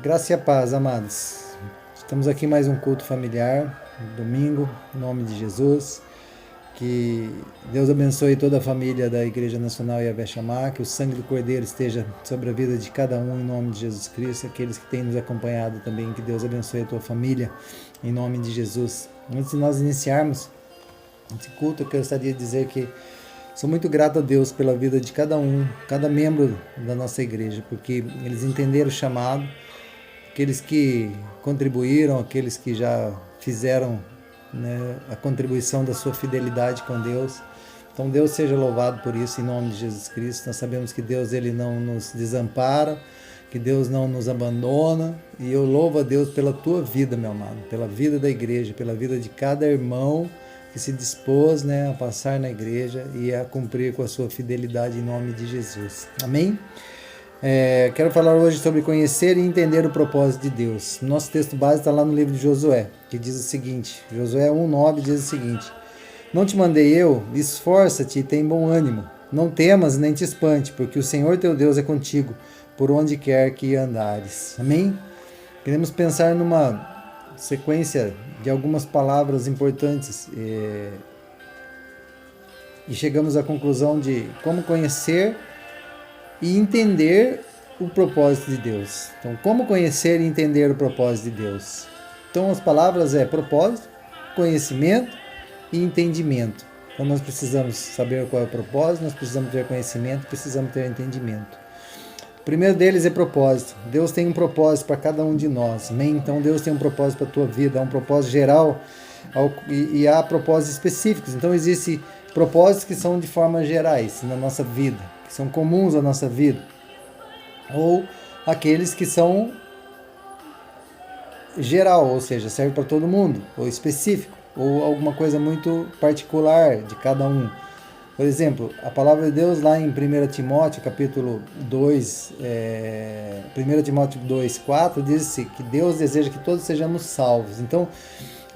Graça e a paz, amados. Estamos aqui mais um culto familiar, domingo, em nome de Jesus. Que Deus abençoe toda a família da Igreja Nacional Yahvé Shammah, que o sangue do Cordeiro esteja sobre a vida de cada um, em nome de Jesus Cristo. Aqueles que têm nos acompanhado também, que Deus abençoe a tua família, em nome de Jesus. Antes de nós iniciarmos esse culto, eu gostaria de dizer que sou muito grato a Deus pela vida de cada um, cada membro da nossa igreja, porque eles entenderam o chamado, aqueles que contribuíram, aqueles que já fizeram, né, a contribuição da sua fidelidade com Deus. Então Deus seja louvado por isso, em nome de Jesus Cristo. Nós sabemos que Deus ele não nos desampara, que Deus não nos abandona, e eu louvo a Deus pela tua vida, meu amado, pela vida da igreja, pela vida de cada irmão que se dispôs, né, a passar na igreja e a cumprir com a sua fidelidade, em nome de Jesus. Amém? Quero falar hoje sobre conhecer e entender o propósito de Deus. Nosso texto base está lá no livro de Josué, que diz o seguinte, Josué 1,9 diz o seguinte: Não te mandei eu? Esforça-te e tem bom ânimo. Não temas nem te espante, porque o Senhor teu Deus é contigo, por onde quer que andares. Amém? Queremos pensar numa sequência de algumas palavras importantes e chegamos à conclusão de como conhecer e entender o propósito de Deus. Então, como conhecer e entender o propósito de Deus? Então, as palavras propósito, conhecimento e entendimento. Então, nós precisamos saber qual é o propósito, nós precisamos ter conhecimento, precisamos ter entendimento. O primeiro deles é propósito. Deus tem um propósito para cada um de nós. Amém? Então, Deus tem um propósito para a tua vida, há um propósito geral e há propósitos específicos. Então, existem propósitos que são de forma gerais na nossa vida, que são comuns à nossa vida, ou aqueles que são geral, ou seja, serve para todo mundo, ou específico, ou alguma coisa muito particular de cada um. Por exemplo, a palavra de Deus lá em 1 Timóteo, capítulo 2, 1 Timóteo 2,4, diz que Deus deseja que todos sejamos salvos. Então,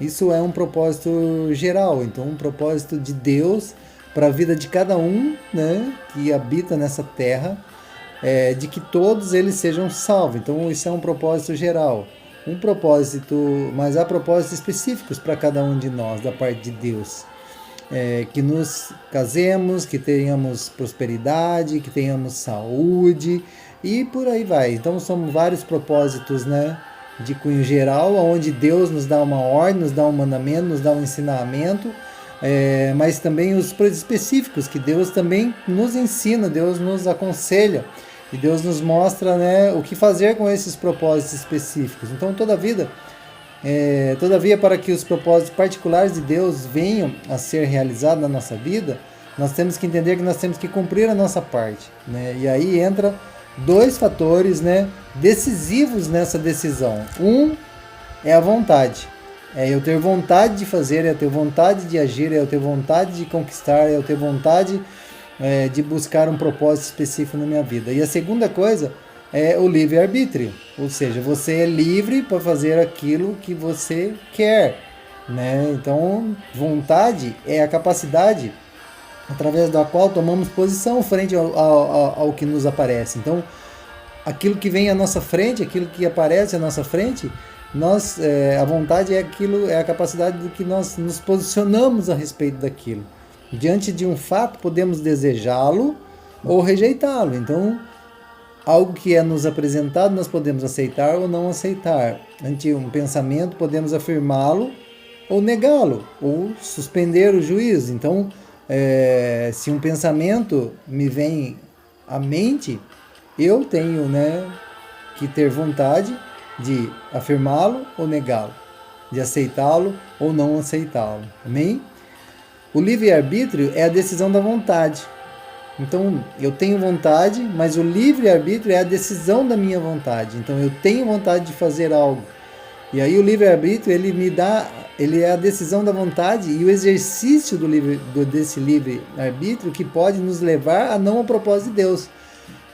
isso é um propósito geral, então um propósito de Deus para a vida de cada um, né, que habita nessa terra, de que todos eles sejam salvos. Então isso é um propósito geral. Um propósito, mas há propósitos específicos para cada um de nós, da parte de Deus. Que nos casemos, que tenhamos prosperidade, que tenhamos saúde e por aí vai. Então são vários propósitos, né, de cunho geral, onde Deus nos dá uma ordem, nos dá um mandamento, nos dá um ensinamento, mas também os específicos, que Deus também nos ensina, Deus nos aconselha e Deus nos mostra, né, o que fazer com esses propósitos específicos. Então todavia, para que os propósitos particulares de Deus venham a ser realizados na nossa vida, nós temos que entender que nós temos que cumprir a nossa parte, né? E aí entra dois fatores, né, decisivos nessa decisão. Um é a vontade. É eu ter vontade de fazer, é eu ter vontade de agir, é eu ter vontade de conquistar, é eu ter vontade de buscar um propósito específico na minha vida. E a segunda coisa é o livre-arbítrio, ou seja, você é livre para fazer aquilo que você quer, né? Então, vontade é a capacidade através da qual tomamos posição frente ao que nos aparece. Então, aquilo que vem à nossa frente, aquilo que aparece à nossa frente, a vontade é a capacidade de que nós nos posicionamos a respeito daquilo. Diante de um fato, podemos desejá-lo ou rejeitá-lo. Então, algo que é nos apresentado, nós podemos aceitar ou não aceitar. Ante um pensamento, podemos afirmá-lo ou negá-lo, ou suspender o juízo. Então, se um pensamento me vem à mente, eu tenho, né, que ter vontade de afirmá-lo ou negá-lo, de aceitá-lo ou não aceitá-lo. Amém? O livre-arbítrio é a decisão da vontade. Então, eu tenho vontade, mas o livre-arbítrio é a decisão da minha vontade. Então, eu tenho vontade de fazer algo. E aí o livre-arbítrio, ele é a decisão da vontade e o exercício desse livre-arbítrio que pode nos levar a não ao propósito de Deus.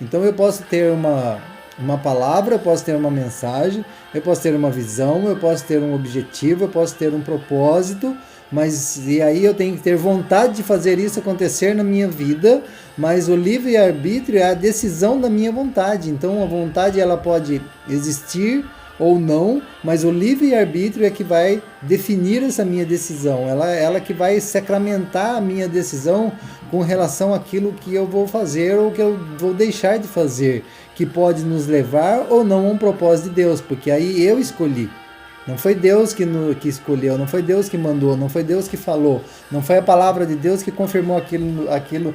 Então, eu posso ter uma palavra, eu posso ter uma mensagem, eu posso ter uma visão, eu posso ter um objetivo, eu posso ter um propósito, mas e aí eu tenho que ter vontade de fazer isso acontecer na minha vida, mas o livre-arbítrio é a decisão da minha vontade. Então a vontade ela pode existir ou não, mas o livre-arbítrio é que vai definir essa minha decisão, ela que vai sacramentar a minha decisão com relação àquilo que eu vou fazer ou que eu vou deixar de fazer, que pode nos levar ou não a um propósito de Deus, porque aí eu escolhi. Não foi Deus que escolheu, não foi Deus que mandou, não foi Deus que falou, não foi a palavra de Deus que confirmou aquilo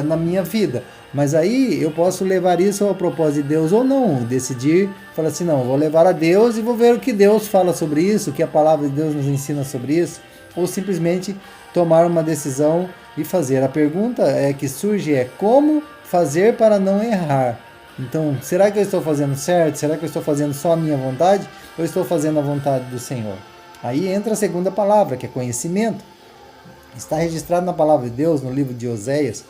na minha vida. Mas aí eu posso levar isso ao propósito de Deus ou não, decidir, falar assim, não, vou levar a Deus e vou ver o que Deus fala sobre isso, o que a palavra de Deus nos ensina sobre isso, ou simplesmente tomar uma decisão e fazer. A pergunta que surge é como fazer para não errar? Então, será que eu estou fazendo certo? Será que eu estou fazendo só a minha vontade? Ou estou fazendo a vontade do Senhor? Aí entra a segunda palavra, que é conhecimento. Está registrado na palavra de Deus, no livro de Oséias,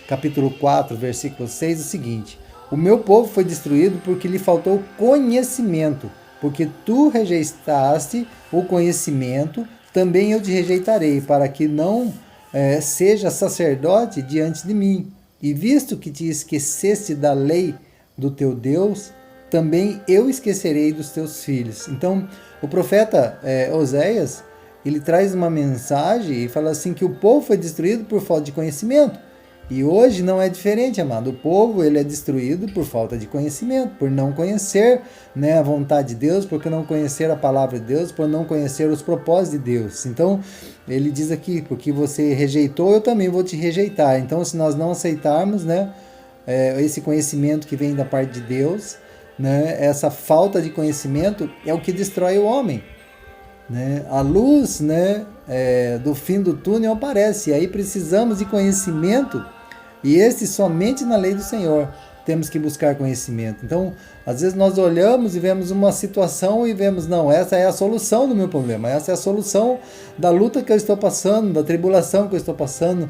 capítulo 4, versículo 6, o seguinte: o meu povo foi destruído porque lhe faltou conhecimento, porque tu rejeitaste o conhecimento, também eu te rejeitarei, para que não seja sacerdote diante de mim. E visto que te esqueceste da lei do teu Deus, também eu esquecerei dos teus filhos. Então, o profeta Oséias, ele traz uma mensagem e fala assim que o povo foi destruído por falta de conhecimento. E hoje não é diferente, amado. O povo ele é destruído por falta de conhecimento, por não conhecer a vontade de Deus, por não conhecer a palavra de Deus, por não conhecer os propósitos de Deus. Então, ele diz aqui, porque você rejeitou, eu também vou te rejeitar. Então, se nós não aceitarmos esse conhecimento que vem da parte de Deus, essa falta de conhecimento é o que destrói o homem. A luz do fim do túnel aparece, e aí precisamos de conhecimento, e esse somente na lei do Senhor temos que buscar conhecimento. Então, às vezes nós olhamos e vemos uma situação e vemos, não, essa é a solução do meu problema, essa é a solução da luta que eu estou passando, da tribulação que eu estou passando,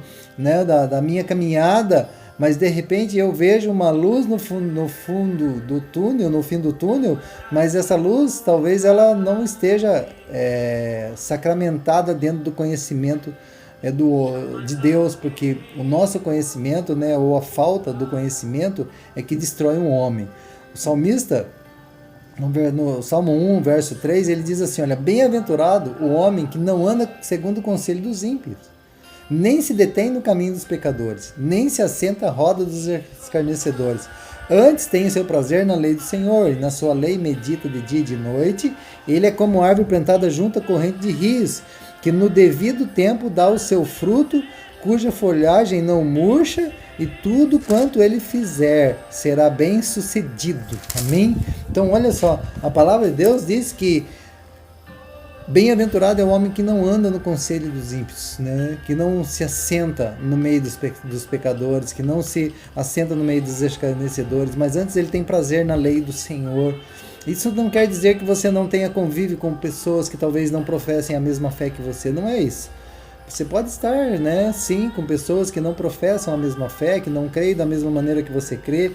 da minha caminhada, mas de repente eu vejo uma luz no fundo do túnel, no fim do túnel, mas essa luz talvez ela não esteja sacramentada dentro do conhecimento de Deus, porque o nosso conhecimento, ou a falta do conhecimento é que destrói um homem. O salmista, no Salmo 1, verso 3, ele diz assim, olha, bem-aventurado o homem que não anda segundo o conselho dos ímpios, nem se detém no caminho dos pecadores, nem se assenta à roda dos escarnecedores. Antes tem o seu prazer na lei do Senhor, e na sua lei medita de dia e de noite. Ele é como árvore plantada junto à corrente de rios, que no devido tempo dá o seu fruto, cuja folhagem não murcha, e tudo quanto ele fizer será bem sucedido. Amém? Então olha só, a palavra de Deus diz que bem-aventurado é o homem que não anda no conselho dos ímpios, que não se assenta no meio dos pecadores, que não se assenta no meio dos escarnecedores, mas antes ele tem prazer na lei do Senhor. Isso não quer dizer que você não tenha convívio com pessoas que talvez não professem a mesma fé que você, não é isso. Você pode estar, sim, com pessoas que não professam a mesma fé, que não creem da mesma maneira que você crê,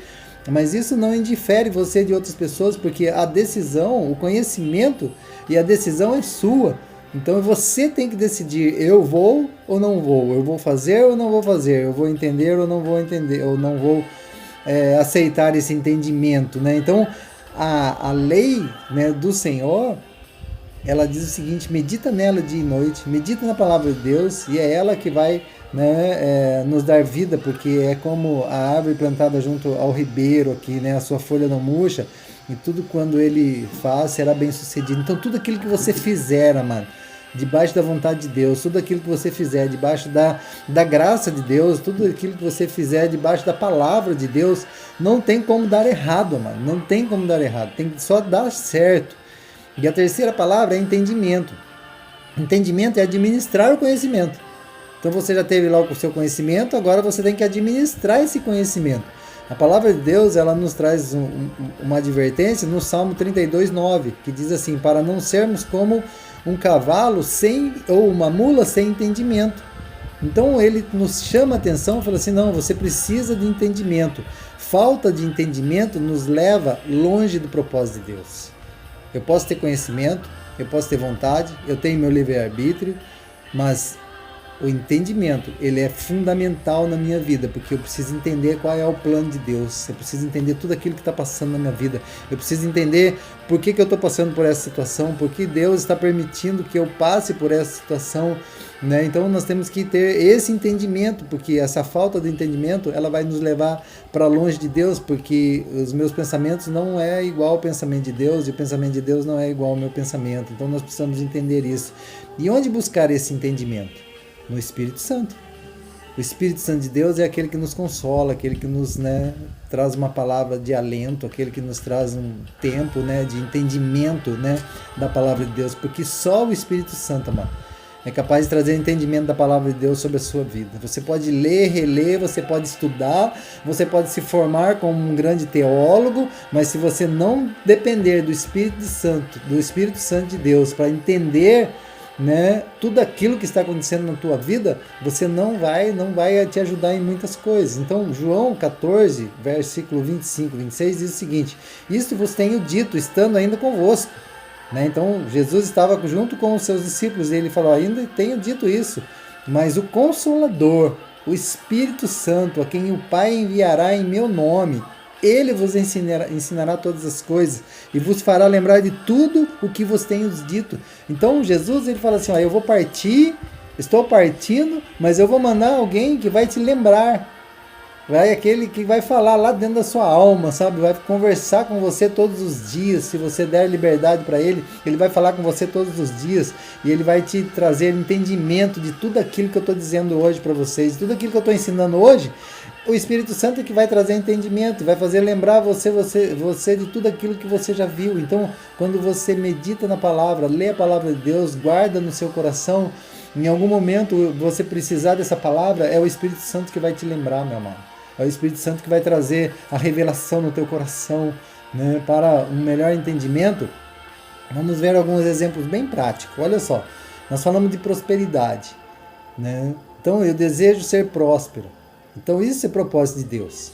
mas isso não indifere você de outras pessoas, porque a decisão, o conhecimento e a decisão é sua. Então você tem que decidir, eu vou ou não vou, eu vou fazer ou não vou fazer, eu vou entender ou não vou entender, ou não vou aceitar esse entendimento. Então a lei do Senhor, ela diz o seguinte: medita nela dia e noite, medita na palavra de Deus, e é ela que vai nos dar vida, porque é como a árvore plantada junto ao ribeiro aqui, a sua folha não murcha, e tudo quando ele faz será bem sucedido. Então tudo aquilo que você fizer, amado, debaixo da vontade de Deus, tudo aquilo que você fizer debaixo da graça de Deus, tudo aquilo que você fizer debaixo da palavra de Deus, não tem como dar errado, amado, não tem como dar errado, tem que só dar certo. E a terceira palavra é entendimento. Entendimento é administrar o conhecimento. Então você já teve lá o seu conhecimento, agora você tem que administrar esse conhecimento. A palavra de Deus, ela nos traz uma advertência no Salmo 32:9, que diz assim: para não sermos como um cavalo ou uma mula sem entendimento. Então ele nos chama a atenção e fala assim: não, você precisa de entendimento. Falta de entendimento nos leva longe do propósito de Deus. Eu posso ter conhecimento, eu posso ter vontade, eu tenho meu livre-arbítrio, Mas o entendimento, ele é fundamental na minha vida, porque eu preciso entender qual é o plano de Deus, eu preciso entender tudo aquilo que está passando na minha vida, eu preciso entender por que eu estou passando por essa situação, por que Deus está permitindo que eu passe por essa situação, né? Então nós temos que ter esse entendimento, porque essa falta de entendimento, ela vai nos levar para longe de Deus, porque os meus pensamentos não é igual ao pensamento de Deus, e o pensamento de Deus não é igual ao meu pensamento, então nós precisamos entender isso. E onde buscar esse entendimento? No Espírito Santo. O Espírito Santo de Deus é aquele que nos consola, aquele que nos, né, traz uma palavra de alento, aquele que nos traz um tempo, né, de entendimento, né, da palavra de Deus, porque só o Espírito Santo, amado, é capaz de trazer entendimento da palavra de Deus sobre a sua vida. Você pode ler, reler, você pode estudar, você pode se formar como um grande teólogo, mas se você não depender do Espírito Santo de Deus para entender, né, tudo aquilo que está acontecendo na tua vida, você não vai te ajudar em muitas coisas. Então, João 14, versículo 25, 26 diz o seguinte: isto vos tenho dito, estando ainda convosco. Né? Então, Jesus estava junto com os seus discípulos e ele falou: ainda tenho dito isso, mas o Consolador, o Espírito Santo, a quem o Pai enviará em meu nome, ele vos ensinará todas as coisas e vos fará lembrar de tudo o que vos tenho dito. Então Jesus, ele fala assim: ó, eu vou partir, estou partindo, mas eu vou mandar alguém que vai te lembrar. Vai aquele que vai falar lá dentro da sua alma, sabe? Vai conversar com você todos os dias. Se você der liberdade para ele, ele vai falar com você todos os dias e ele vai te trazer entendimento de tudo aquilo que eu estou dizendo hoje para vocês, tudo aquilo que eu estou ensinando hoje. O Espírito Santo é que vai trazer entendimento, vai fazer lembrar você de tudo aquilo que você já viu. Então, quando você medita na palavra, lê a palavra de Deus, guarda no seu coração, em algum momento você precisar dessa palavra, é o Espírito Santo que vai te lembrar, meu amado. É o Espírito Santo que vai trazer a revelação no teu coração, né, para um melhor entendimento. Vamos ver alguns exemplos bem práticos. Olha só, nós falamos de prosperidade, né? Então, eu desejo ser próspero. Então isso é propósito de Deus,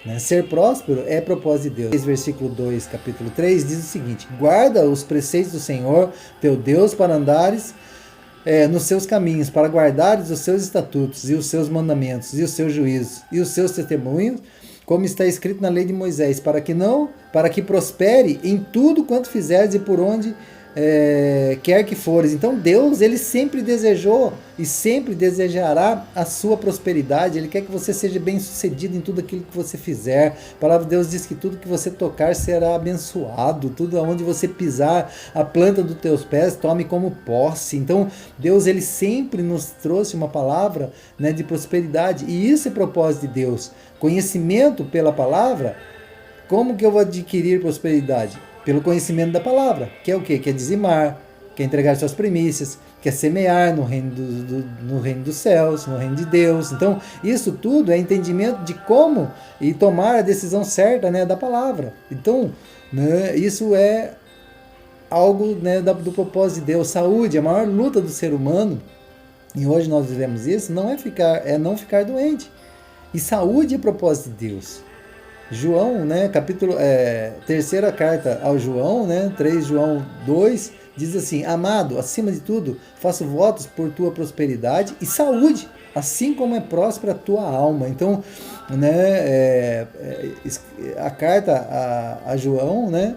né? Ser próspero é propósito de Deus. Versículo 2, capítulo 3, diz o seguinte: guarda os preceitos do Senhor, teu Deus, para andares nos seus caminhos, para guardares os seus estatutos e os seus mandamentos e os seus juízos e os seus testemunhos, como está escrito na lei de Moisés, para que prospere em tudo quanto fizeres e por onde quer que fores. Então Deus, ele sempre desejou e sempre desejará a sua prosperidade. Ele quer que você seja bem sucedido em tudo aquilo que você fizer. A palavra de Deus diz que tudo que você tocar será abençoado, tudo onde você pisar, a planta dos teus pés tome como posse. Então Deus, ele sempre nos trouxe uma palavra, né, de prosperidade, e isso é propósito de Deus. Conhecimento pela palavra. Como que eu vou adquirir prosperidade? Pelo conhecimento da palavra, que é o quê? Que é dizimar, que é entregar suas primícias, que é semear no reino dos céus, no reino de Deus. Então, isso tudo é entendimento de como e tomar a decisão certa, né, da palavra. Então, né, isso é algo, né, do propósito de Deus. Saúde, a maior luta do ser humano, e hoje nós vivemos isso, é não ficar doente. E saúde é propósito de Deus. João, né, terceira carta ao João, né, 3 João 2, diz assim: amado, acima de tudo, faço votos por tua prosperidade e saúde, assim como é próspera a tua alma. Então, né, a carta a João, né,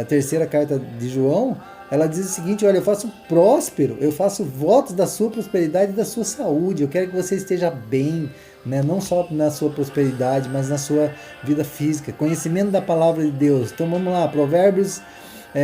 a terceira carta de João, ela diz o seguinte: olha, eu faço próspero, eu faço votos da sua prosperidade e da sua saúde. Eu quero que você esteja bem, né? Não só na sua prosperidade, mas na sua vida física. Conhecimento da palavra de Deus. Então vamos lá, Provérbios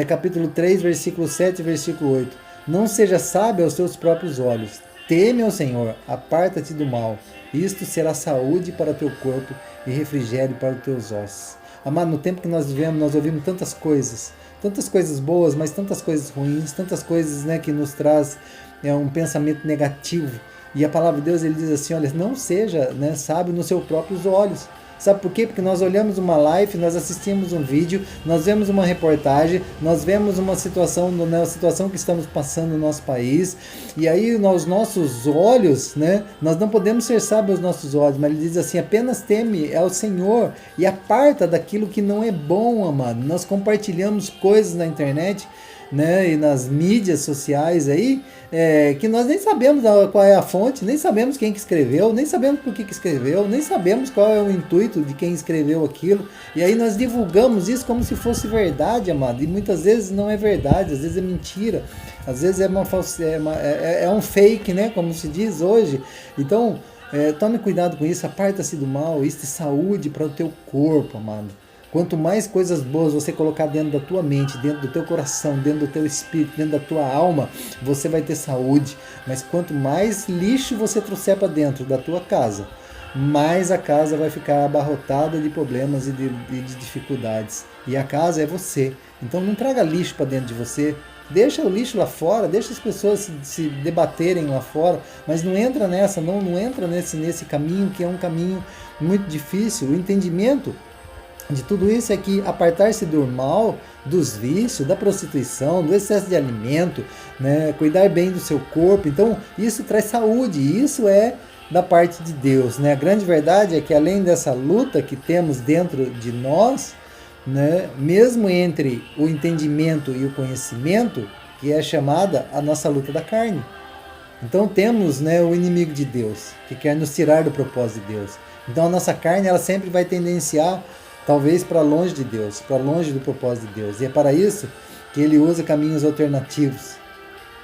capítulo 3, versículo 7 e versículo 8. Não seja sábio aos teus próprios olhos. Teme ao Senhor, aparta-te do mal. Isto será saúde para o teu corpo e refrigério para os teus ossos. Amado, no tempo que nós vivemos, nós ouvimos tantas coisas boas, mas tantas coisas ruins, tantas coisas, né, que nos traz um pensamento negativo. E a palavra de Deus, ele diz assim: olha, não seja, né, sábio nos seus próprios olhos. Sabe por quê? Porque nós olhamos uma live, nós assistimos um vídeo, nós vemos uma reportagem, nós vemos uma situação, né, a situação que estamos passando no nosso país, e aí os nossos olhos, né, nós não podemos ser sábios aos nossos olhos, mas ele diz assim: apenas teme ao Senhor e aparta daquilo que não é bom, amado. Nós compartilhamos coisas na internet, né, e nas mídias sociais aí, que nós nem sabemos qual é a fonte, nem sabemos quem que escreveu, nem sabemos por que escreveu, nem sabemos qual é o intuito de quem escreveu aquilo, e aí nós divulgamos isso como se fosse verdade, amado, e muitas vezes não é verdade, às vezes é mentira, às vezes é um fake, né, como se diz hoje. Então, tome cuidado com isso, aparta-se do mal, isso é saúde para o teu corpo, amado. Quanto mais coisas boas você colocar dentro da tua mente, dentro do teu coração, dentro do teu espírito, dentro da tua alma, você vai ter saúde. Mas quanto mais lixo você trouxer para dentro da tua casa, mais a casa vai ficar abarrotada de problemas e de dificuldades. E a casa é você. Então não traga lixo para dentro de você. Deixa o lixo lá fora, deixa as pessoas se debaterem lá fora, mas não entra nessa, não entra nesse caminho que é um caminho muito difícil. O entendimento de tudo isso é que apartar-se do mal, dos vícios, da prostituição, do excesso de alimento, né, cuidar bem do seu corpo, então isso traz saúde, isso é da parte de Deus, né? A grande verdade é que além dessa luta que temos dentro de nós, né, mesmo entre o entendimento e o conhecimento, que é chamada a nossa luta da carne. Então temos, né, o inimigo de Deus, que quer nos tirar do propósito de Deus. Então a nossa carne ela sempre vai tendenciar talvez para longe de Deus, para longe do propósito de Deus. E é para isso que ele usa caminhos alternativos.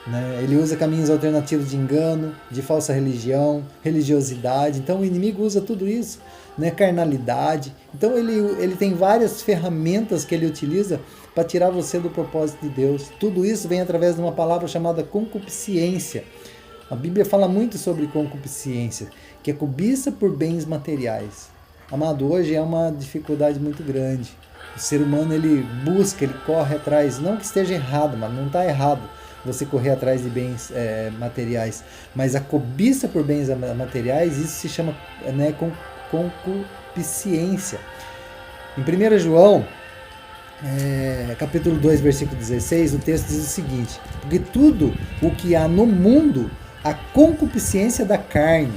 Né? Ele usa caminhos alternativos de engano, de falsa religião, religiosidade. Então o inimigo usa tudo isso, né? Carnalidade. Então ele tem várias ferramentas que ele utiliza para tirar você do propósito de Deus. Tudo isso vem através de uma palavra chamada concupiscência. A Bíblia fala muito sobre concupiscência, que é cobiça por bens materiais. Amado, hoje é uma dificuldade muito grande. O ser humano, ele busca, ele corre atrás, não que esteja errado, mas não está errado você correr atrás de bens materiais, mas a cobiça por bens materiais, isso se chama, né, concupiscência. Em 1 João, capítulo 2, versículo 16, o texto diz o seguinte: porque tudo o que há no mundo, a concupiscência da carne,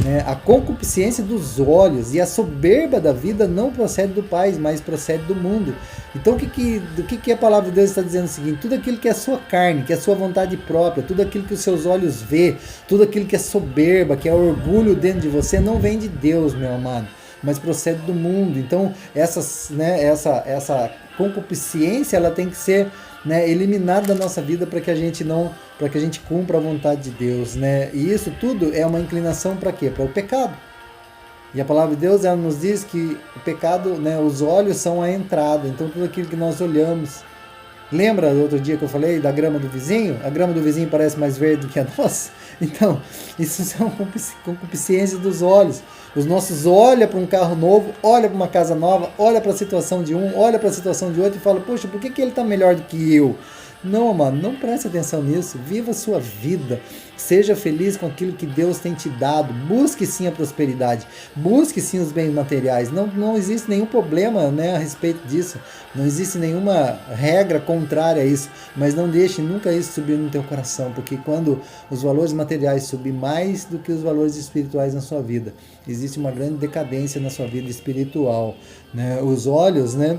né, a concupiscência dos olhos e a soberba da vida não procede do Pai, mas procede do mundo. Então do que a palavra de Deus está dizendo? O seguinte: tudo aquilo que é sua carne, que é sua vontade própria, tudo aquilo que os seus olhos vê, tudo aquilo que é soberba, que é orgulho dentro de você, não vem de Deus, meu amado, mas procede do mundo. Então essa concupiscência ela tem que ser, né, eliminada da nossa vida para que a gente cumpra a vontade de Deus, né? E isso tudo é uma inclinação para quê? Para o pecado. E a palavra de Deus ela nos diz que o pecado, né, os olhos são a entrada. Então tudo aquilo que nós olhamos. Lembra do outro dia que eu falei da grama do vizinho? A grama do vizinho parece mais verde do que a nossa. Então, isso são concupiscências dos olhos. Os nossos olham para um carro novo, olham para uma casa nova, olham para a situação de um, olham para a situação de outro e falam: poxa, por que ele está melhor do que eu? Não, mano, não preste atenção nisso. Viva a sua vida. Seja feliz com aquilo que Deus tem te dado. Busque sim a prosperidade. Busque sim os bens materiais. Não existe nenhum problema, né, a respeito disso. Não existe nenhuma regra contrária a isso. Mas não deixe nunca isso subir no teu coração. Porque quando os valores materiais subem mais do que os valores espirituais na sua vida, existe uma grande decadência na sua vida espiritual, né? Os olhos, né?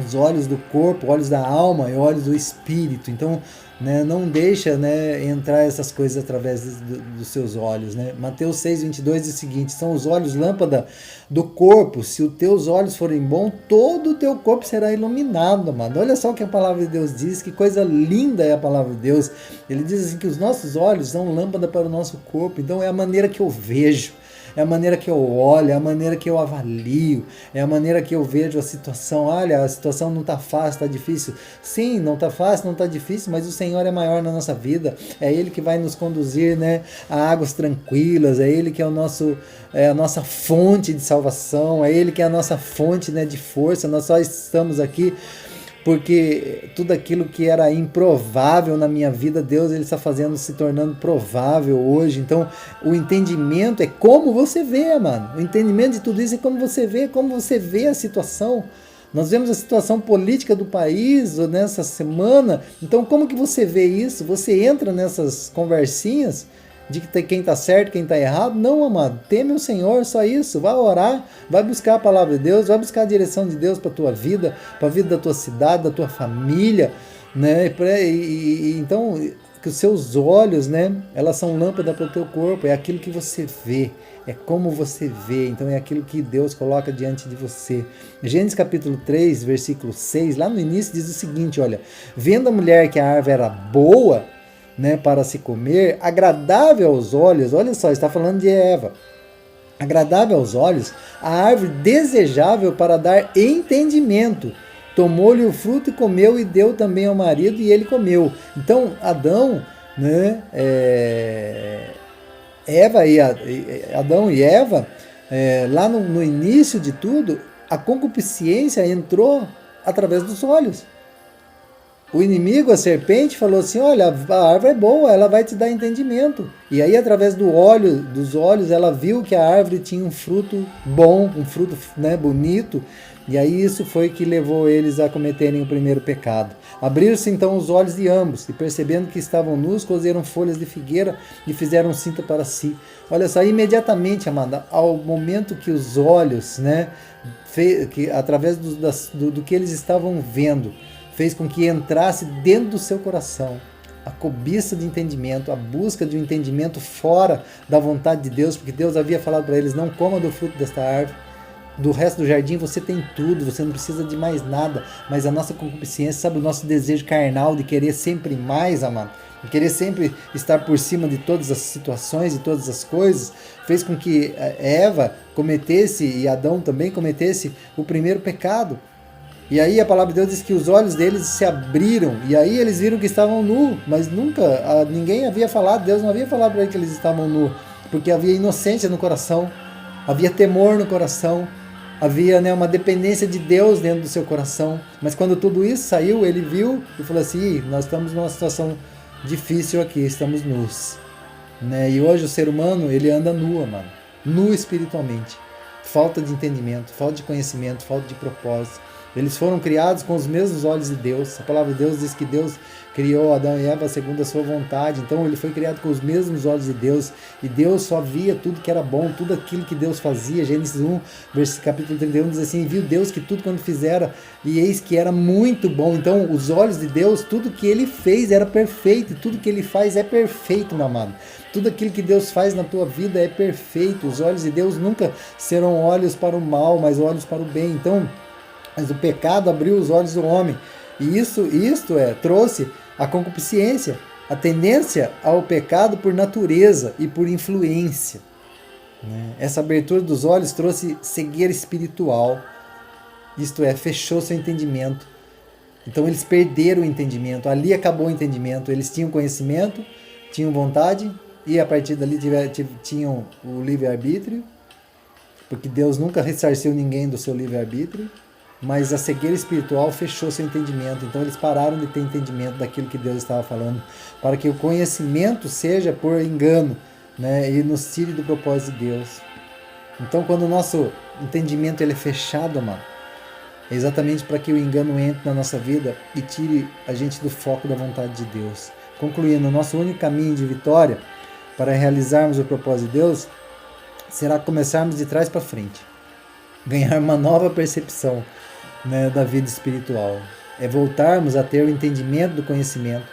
Os olhos do corpo, olhos da alma e olhos do espírito. Então, né, não deixa, né, entrar essas coisas através dos seus olhos, né? Mateus 6:22 diz o seguinte: são os olhos lâmpada do corpo. Se os teus olhos forem bons, todo o teu corpo será iluminado, amado. Olha só o que a palavra de Deus diz, que coisa linda é a palavra de Deus. Ele diz assim que os nossos olhos são lâmpada para o nosso corpo. Então é a maneira que eu vejo, é a maneira que eu olho, é a maneira que eu avalio, é a maneira que eu vejo a situação. Olha, a situação não está fácil, está difícil. Sim, não está fácil, não está difícil, mas o Senhor é maior na nossa vida. É Ele que vai nos conduzir, né, a águas tranquilas, é Ele que é a nossa fonte de salvação, é Ele que é a nossa fonte, né, de força. Nós só estamos aqui porque tudo aquilo que era improvável na minha vida, Deus ele está fazendo, se tornando provável hoje. Então, o entendimento é como você vê, mano. O entendimento de tudo isso é como você vê a situação. Nós vemos a situação política do país nessa semana. Então, como que você vê isso? Você entra nessas conversinhas de que quem está certo, quem está errado? Não, amado, teme o Senhor, só isso. Vai orar, vai buscar a palavra de Deus, vai buscar a direção de Deus para a tua vida, para a vida da tua cidade, da tua família, né? Então, que os seus olhos, né? Elas são lâmpada para o teu corpo, é aquilo que você vê, é como você vê, então é aquilo que Deus coloca diante de você. Gênesis capítulo 3, versículo 6, lá no início diz o seguinte, olha, vendo a mulher que a árvore era boa, né, para se comer, agradável aos olhos, olha só, está falando de Eva, agradável aos olhos, a árvore desejável para dar entendimento. Tomou-lhe o fruto e comeu, e deu também ao marido, e ele comeu. Então, Adão, né, Adão e Eva, lá no início de tudo, a concupiscência entrou através dos olhos. O inimigo, a serpente, falou assim, olha, a árvore é boa, ela vai te dar entendimento. E aí, através dos olhos, ela viu que a árvore tinha um fruto bom, um fruto, né, bonito. E aí isso foi que levou eles a cometerem o primeiro pecado. Abriram-se então os olhos de ambos, e percebendo que estavam nus, cozeram folhas de figueira e fizeram cinta para si. Olha só, imediatamente, Amanda, ao momento que os olhos, né, que através do que eles estavam vendo, fez com que entrasse dentro do seu coração a cobiça de entendimento, a busca de um entendimento fora da vontade de Deus, porque Deus havia falado para eles, não coma do fruto desta árvore, do resto do jardim você tem tudo, você não precisa de mais nada, mas a nossa concupiscência, sabe, o nosso desejo carnal de querer sempre mais, amado, de querer sempre estar por cima de todas as situações e todas as coisas, fez com que Eva cometesse, e Adão também cometesse, o primeiro pecado. E aí a palavra de Deus diz que os olhos deles se abriram, e aí eles viram que estavam nus, mas nunca, ninguém havia falado, Deus não havia falado para eles que eles estavam nus, porque havia inocência no coração, havia temor no coração, havia, né, uma dependência de Deus dentro do seu coração. Mas quando tudo isso saiu, ele viu e falou assim, nós estamos numa situação difícil aqui, estamos nus, né? E hoje o ser humano, ele anda nu, mano, nu espiritualmente, falta de entendimento, falta de conhecimento, falta de propósito. Eles foram criados com os mesmos olhos de Deus. A palavra de Deus diz que Deus criou Adão e Eva segundo a sua vontade. Então ele foi criado com os mesmos olhos de Deus. E Deus só via tudo que era bom, tudo aquilo que Deus fazia. Gênesis 1, capítulo 31 diz assim, viu Deus que tudo quando fizera, e eis que era muito bom. Então os olhos de Deus, tudo que ele fez era perfeito. E tudo que ele faz é perfeito, meu amado. Tudo aquilo que Deus faz na tua vida é perfeito. Os olhos de Deus nunca serão olhos para o mal, mas olhos para o bem. Então, mas o pecado abriu os olhos do homem. E isto trouxe a concupiscência, a tendência ao pecado por natureza e por influência. Essa abertura dos olhos trouxe cegueira espiritual. Isto é, fechou seu entendimento. Então eles perderam o entendimento. Ali acabou o entendimento. Eles tinham conhecimento, tinham vontade, e a partir dali tinham o livre-arbítrio, porque Deus nunca ressarciu ninguém do seu livre-arbítrio. Mas a cegueira espiritual fechou seu entendimento. Então eles pararam de ter entendimento daquilo que Deus estava falando, para que o conhecimento seja por engano, né, e nos tire do propósito de Deus. Então quando o nosso entendimento ele é fechado, mano, é exatamente para que o engano entre na nossa vida e tire a gente do foco da vontade de Deus. Concluindo, o nosso único caminho de vitória para realizarmos o propósito de Deus será começarmos de trás para frente, ganhar uma nova percepção, né, da vida espiritual. É voltarmos a ter o entendimento do conhecimento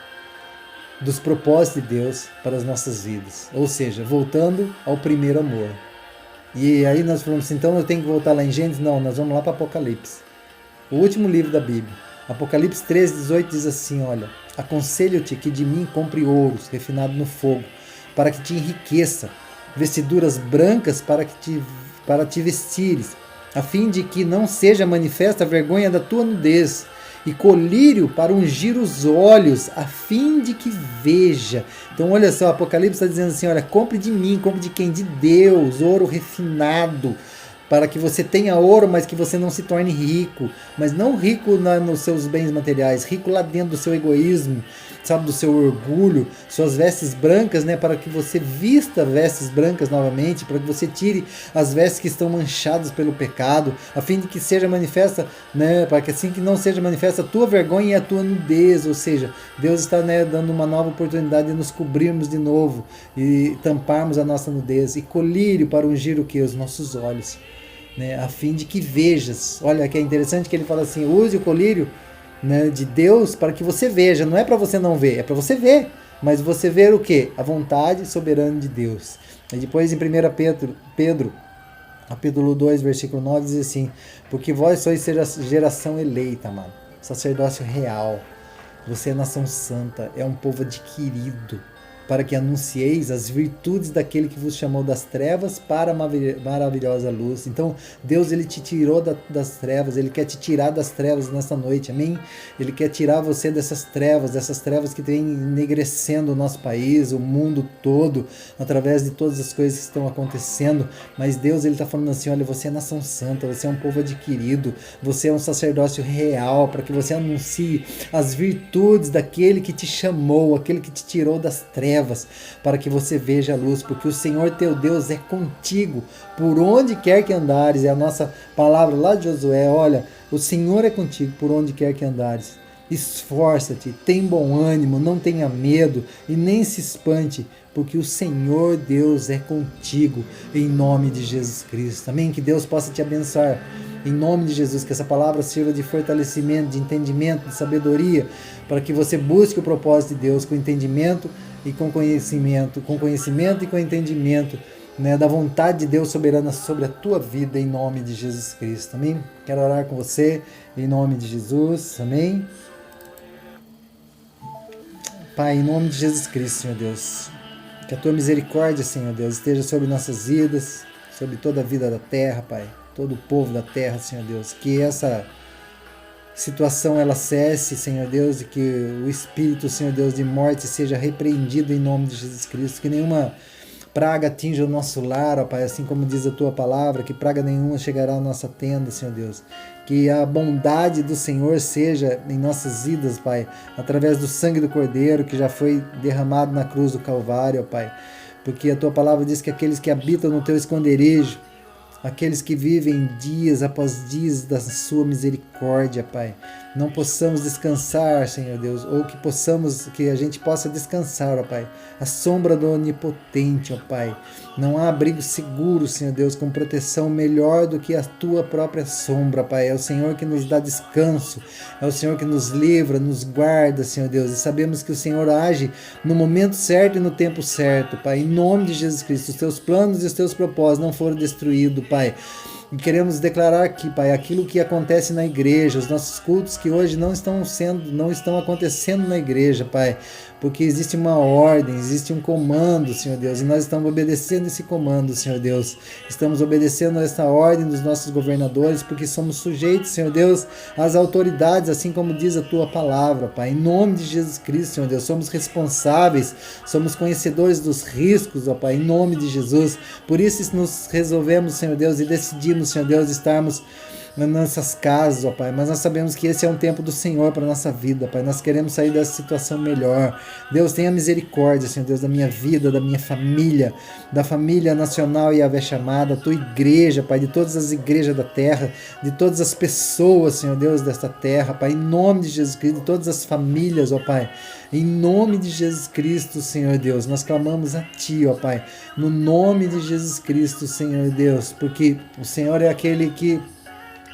dos propósitos de Deus para as nossas vidas. Ou seja, voltando ao primeiro amor. E aí nós falamos assim, então eu tenho que voltar lá em Gênesis? Não, nós vamos lá para Apocalipse. O último livro da Bíblia. Apocalipse 13:18 diz assim, olha, aconselho-te que de mim compre ouros refinado no fogo, para que te enriqueça, vestiduras brancas para te vestires, a fim de que não seja manifesta a vergonha da tua nudez, e colírio para ungir os olhos, a fim de que veja. Então olha só, Apocalipse está dizendo assim, olha, compre de mim, compre de quem? De Deus, ouro refinado, para que você tenha ouro, mas que você não se torne rico, mas não rico nos seus bens materiais, rico lá dentro do seu egoísmo, sabe, do seu orgulho, suas vestes brancas, né, para que você vista vestes brancas novamente, para que você tire as vestes que estão manchadas pelo pecado, a fim de que seja manifesta, né, para que assim que não seja manifesta a tua vergonha e a tua nudez, ou seja, Deus está, né, dando uma nova oportunidade de nos cobrirmos de novo e tamparmos a nossa nudez, e colírio para ungir o que? Os nossos olhos, né, a fim de que vejas. Olha que é interessante que ele fala assim, use o colírio, né, de Deus para que você veja. Não é para você não ver, é para você ver. Mas você ver o quê? A vontade soberana de Deus. E depois em 1 Pedro, capítulo 2, versículo 9, diz assim: porque vós sois geração eleita, mano, sacerdócio real. Você é nação santa, é um povo adquirido, para que anuncieis as virtudes daquele que vos chamou das trevas para a maravilhosa luz. Então, Deus, ele te tirou das trevas, ele quer te tirar das trevas nessa noite, amém? Ele quer tirar você dessas trevas que vem enegrecendo o nosso país, o mundo todo, através de todas as coisas que estão acontecendo. Mas Deus, ele está falando assim: olha, você é nação santa, você é um povo adquirido, você é um sacerdócio real, para que você anuncie as virtudes daquele que te chamou, aquele que te tirou das trevas, para que você veja a luz, porque o Senhor teu Deus é contigo, por onde quer que andares. É a nossa palavra lá de Josué: olha, o Senhor é contigo por onde quer que andares. Esforça-te, tem bom ânimo, não tenha medo e nem se espante, porque o Senhor Deus é contigo, em nome de Jesus Cristo. Amém? Que Deus possa te abençoar, em nome de Jesus, que essa palavra sirva de fortalecimento, de entendimento, de sabedoria, para que você busque o propósito de Deus com entendimento e com conhecimento e com entendimento, né, da vontade de Deus soberana sobre a tua vida, em nome de Jesus Cristo. Amém? Quero orar com você, em nome de Jesus. Amém? Pai, em nome de Jesus Cristo, Senhor Deus, que a tua misericórdia, Senhor Deus, esteja sobre nossas vidas, sobre toda a vida da terra, Pai, todo o povo da terra, Senhor Deus, que essa situação ela cesse, Senhor Deus, e que o espírito, Senhor Deus, de morte seja repreendido em nome de Jesus Cristo, que nenhuma praga atinja o nosso lar, ó Pai, assim como diz a tua palavra, que praga nenhuma chegará à nossa tenda, Senhor Deus, que a bondade do Senhor seja em nossas vidas, Pai, através do sangue do Cordeiro que já foi derramado na cruz do Calvário, ó Pai, porque a tua palavra diz que aqueles que habitam no teu esconderijo, aqueles que vivem dias após dias da sua misericórdia, Pai, não possamos descansar, Senhor Deus, ou que a gente possa descansar, ó Pai, à sombra do Onipotente, ó Pai. Não há abrigo seguro, Senhor Deus, com proteção melhor do que a tua própria sombra, Pai. É o Senhor que nos dá descanso, é o Senhor que nos livra, nos guarda, Senhor Deus, e sabemos que o Senhor age no momento certo e no tempo certo, Pai. Em nome de Jesus Cristo, os teus planos e os teus propósitos não foram destruídos, Pai. E queremos declarar aqui, Pai, aquilo que acontece na igreja, os nossos cultos que hoje não estão acontecendo na igreja, Pai, porque existe uma ordem, existe um comando, Senhor Deus, e nós estamos obedecendo esse comando, Senhor Deus. Estamos obedecendo essa ordem dos nossos governadores, porque somos sujeitos, Senhor Deus, às autoridades, assim como diz a tua palavra, Pai. Em nome de Jesus Cristo, Senhor Deus, somos responsáveis, somos conhecedores dos riscos, ó Pai, em nome de Jesus. Por isso nos resolvemos, Senhor Deus, e decidimos, Senhor Deus, estarmos nas nossas casas, ó Pai, mas nós sabemos que esse é um tempo do Senhor para a nossa vida, Pai. Nós queremos sair dessa situação melhor. Deus, tenha misericórdia, Senhor Deus, da minha vida, da minha família, da família nacional e Yahvé chamada, da tua igreja, Pai, de todas as igrejas da terra, de todas as pessoas, Senhor Deus, desta terra, Pai, em nome de Jesus Cristo, de todas as famílias, ó Pai, em nome de Jesus Cristo, Senhor Deus, nós clamamos a Ti, ó Pai, no nome de Jesus Cristo, Senhor Deus, porque o Senhor é aquele que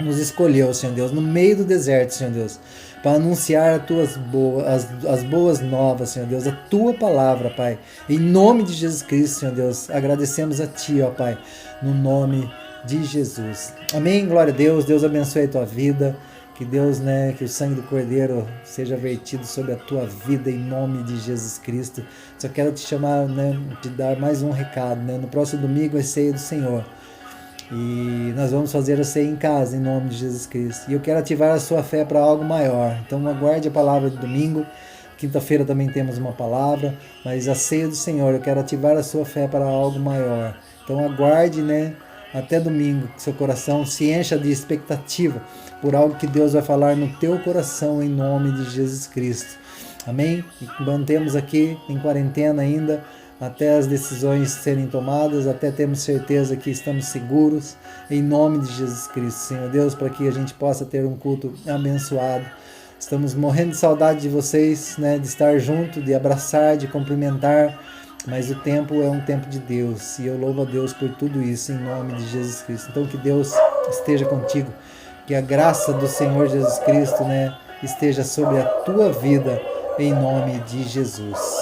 nos escolheu, Senhor Deus, no meio do deserto, Senhor Deus, para anunciar as boas novas, Senhor Deus, a Tua palavra, Pai. Em nome de Jesus Cristo, Senhor Deus, agradecemos a Ti, ó Pai, no nome de Jesus. Amém, glória a Deus, Deus abençoe a tua vida, que Deus, né, que o sangue do Cordeiro seja vertido sobre a tua vida, em nome de Jesus Cristo. Só quero te chamar, né, te dar mais um recado, né, no próximo domingo é ceia do Senhor. E nós vamos fazer a ceia em casa, em nome de Jesus Cristo. E eu quero ativar a sua fé para algo maior. Então aguarde a palavra de domingo. Quinta-feira também temos uma palavra. Mas a ceia do Senhor, eu quero ativar a sua fé para algo maior. Então aguarde, né, até domingo, que seu coração se encha de expectativa por algo que Deus vai falar no teu coração, em nome de Jesus Cristo. Amém? E mantemos aqui em quarentena ainda, até as decisões serem tomadas, até termos certeza que estamos seguros, em nome de Jesus Cristo, Senhor Deus, para que a gente possa ter um culto abençoado. Estamos morrendo de saudade de vocês, né, de estar junto, de abraçar, de cumprimentar, mas o tempo é um tempo de Deus, e eu louvo a Deus por tudo isso, em nome de Jesus Cristo. Então que Deus esteja contigo, que a graça do Senhor Jesus Cristo, né, esteja sobre a tua vida, em nome de Jesus.